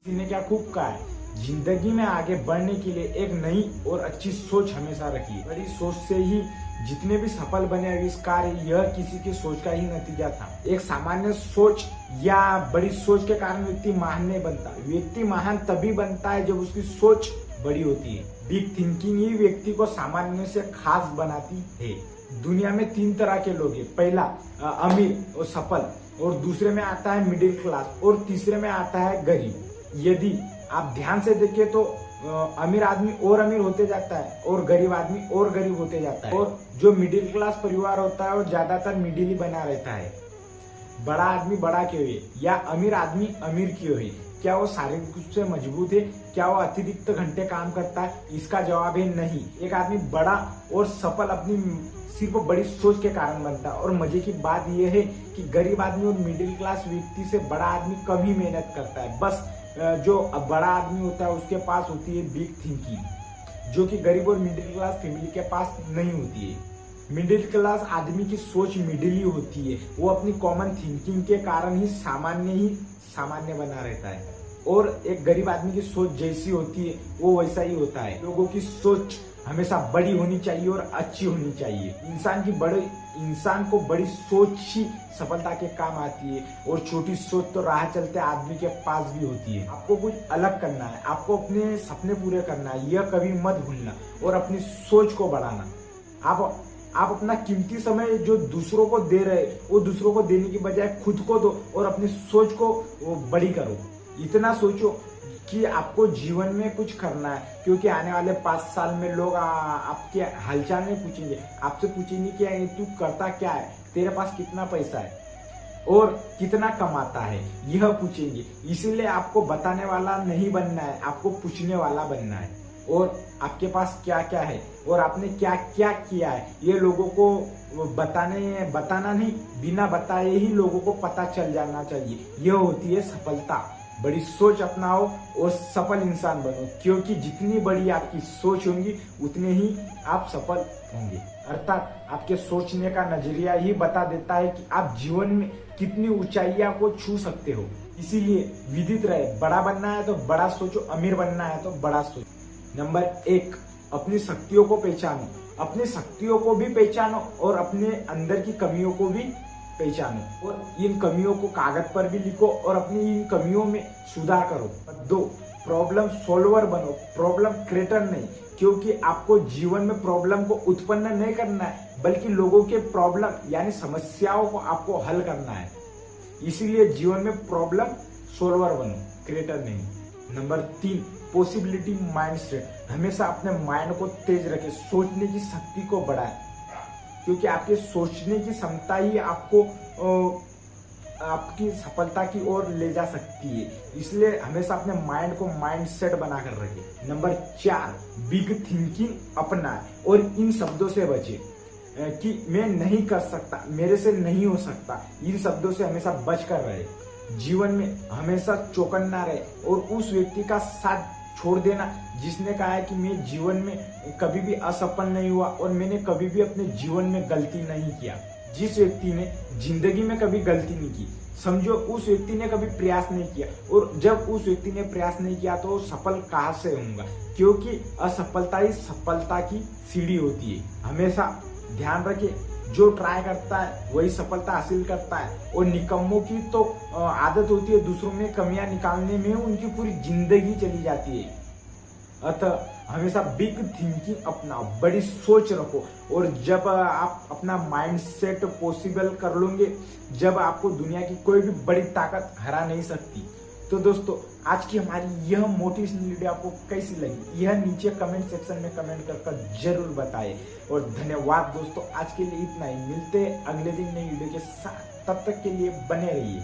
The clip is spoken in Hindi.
किसी ने क्या खूब कहा है, जिंदगी में आगे बढ़ने के लिए एक नई और अच्छी सोच हमेशा रखिए। बड़ी सोच से ही जितने भी सफल बने आविष्कार, यह किसी की सोच का ही नतीजा था। एक सामान्य सोच या बड़ी सोच के कारण व्यक्ति महान नहीं बनता। व्यक्ति महान तभी बनता है जब उसकी सोच बड़ी होती है। बिग थिंकिंग ही व्यक्ति को सामान्य से खास बनाती है। दुनिया में 3 तरह के लोग हैं। पहला अमीर और सफल, और दूसरे में आता है मिडिल क्लास, और तीसरे में आता है गरीब। यदि आप ध्यान से देखें तो अमीर आदमी और अमीर होते जाता है और गरीब आदमी और गरीब होते जाता है, और जो मिडिल क्लास परिवार होता है वो ज्यादातर मिडिल ही बना रहता है। बड़ा आदमी बड़ा क्यों है, या अमीर आदमी अमीर क्यों है? क्या वो शारीरिक रूप से मजबूत है? क्या वो अतिरिक्त घंटे काम करता है? इसका जवाब है नहीं। एक आदमी बड़ा और सफल अपनी सिर्फ बड़ी सोच के कारण बनता है। और मजे की बात यह है कि गरीब आदमी और मिडिल क्लास व्यक्ति से बड़ा आदमी कम ही मेहनत करता है। बस जो बड़ा आदमी होता है उसके पास होती है बिग थिंकिंग, जो कि गरीब और मिडिल क्लास फैमिली के पास नहीं होती है। मिडिल क्लास आदमी की सोच मिडिल ही होती है। वो अपनी कॉमन थिंकिंग के कारण ही सामान्य बना रहता है, और एक गरीब आदमी की सोच जैसी होती है वो वैसा ही होता है। लोगों की सोच हमेशा बड़ी होनी चाहिए और अच्छी होनी चाहिए। इंसान को बड़ी सोच ही सफलता के काम आती है, और छोटी सोच तो राह चलते आदमी के पास भी होती है। आपको कुछ अलग करना है, आपको अपने सपने पूरे करना है, यह कभी मत भूलना, और अपनी सोच को बढ़ाना। आप अपना कीमती समय जो दूसरों को दे रहे, वो दूसरों को देने की बजाय खुद को दो, और अपनी सोच को बड़ी करो। इतना सोचो कि आपको जीवन में कुछ करना है, क्योंकि आने वाले 5 साल में लोग आपके हालचाल नहीं पूछेंगे। आपसे पूछेंगे कि तू करता क्या है, तेरे पास कितना पैसा है और कितना कमाता है, यह पूछेंगे। इसीलिए आपको बताने वाला नहीं बनना है, आपको पूछने वाला बनना है। और आपके पास क्या क्या है और आपने क्या क्या किया है, ये लोगों को बताना नहीं, बिना बताए ही लोगों को पता चल जाना चाहिए। यह होती है सफलता। बड़ी सोच अपनाओ और सफल इंसान बनो, क्योंकि जितनी बड़ी आपकी सोच होगी उतने ही आप सफल होंगे। अर्थात आपके सोचने का नजरिया ही बता देता है कि आप जीवन में कितनी ऊंचाइयां को छू सकते हो। इसीलिए विदित रहे, बड़ा बनना है तो बड़ा सोचो, अमीर बनना है तो बड़ा सोचो। नंबर 1, अपनी शक्तियों को पहचानो। अपनी शक्तियों को भी पहचानो और अपने अंदर की कमियों को भी पहचानो, और इन कमियों को कागज पर भी लिखो और अपनी इन कमियों में सुधार करो। 2, प्रॉब्लम सॉल्वर बनो, प्रॉब्लम क्रिएटर नहीं, क्योंकि आपको जीवन में प्रॉब्लम को उत्पन्न नहीं करना है, बल्कि लोगों के प्रॉब्लम यानी समस्याओं को आपको हल करना है। इसीलिए जीवन में प्रॉब्लम सॉल्वर बनो, क्रिएटर नहीं। Number 3, possibility mindset. हमेशा अपने माइंड को तेज रखें, सोचने की शक्ति को बढ़ाएं, क्योंकि आपके सोचने की क्षमता ही आपको आपकी सफलता की ओर ले जा सकती है। इसलिए हमेशा अपने माइंड को माइंडसेट बनाकर रखें। नंबर 4, बिग थिंकिंग अपनाएं और इन शब्दों से बचे कि मैं नहीं कर सकता, मेरे से नहीं हो सकता। इन शब्दों से हमेशा बच कर रहे। जीवन में हमेशा चौकन्ना रहे और उस व्यक्ति का साथ छोड़ देना जिसने कहा है कि मैं जीवन में कभी भी असफल नहीं हुआ और मैंने कभी भी अपने जीवन में गलती नहीं किया। जिस व्यक्ति ने जिंदगी में कभी गलती नहीं की, समझो उस व्यक्ति ने कभी प्रयास नहीं किया, और जब उस व्यक्ति ने प्रयास नहीं किया तो सफल कहाँ से होगा? क्योंकि असफलता ही सफलता की सीढ़ी होती है। हमेशा ध्यान रखे, जो ट्राई करता है वही सफलता हासिल करता है, और निकम्मों की तो आदत होती है दूसरों में कमियां निकालने में उनकी पूरी जिंदगी चली जाती है। अतः हमेशा बिग थिंकिंग अपनाओ, बड़ी सोच रखो, और जब आप अपना माइंडसेट पॉसिबल कर लोगे, जब आपको दुनिया की कोई भी बड़ी ताकत हरा नहीं सकती। तो दोस्तों, आज की हमारी यह मोटिवेशनल वीडियो आपको कैसी लगी, यह नीचे कमेंट सेक्शन में कमेंट कर जरूर बताएं। और धन्यवाद दोस्तों, आज के लिए इतना ही। मिलते हैं अगले दिन नई वीडियो के साथ, तब तक के लिए बने रहिए।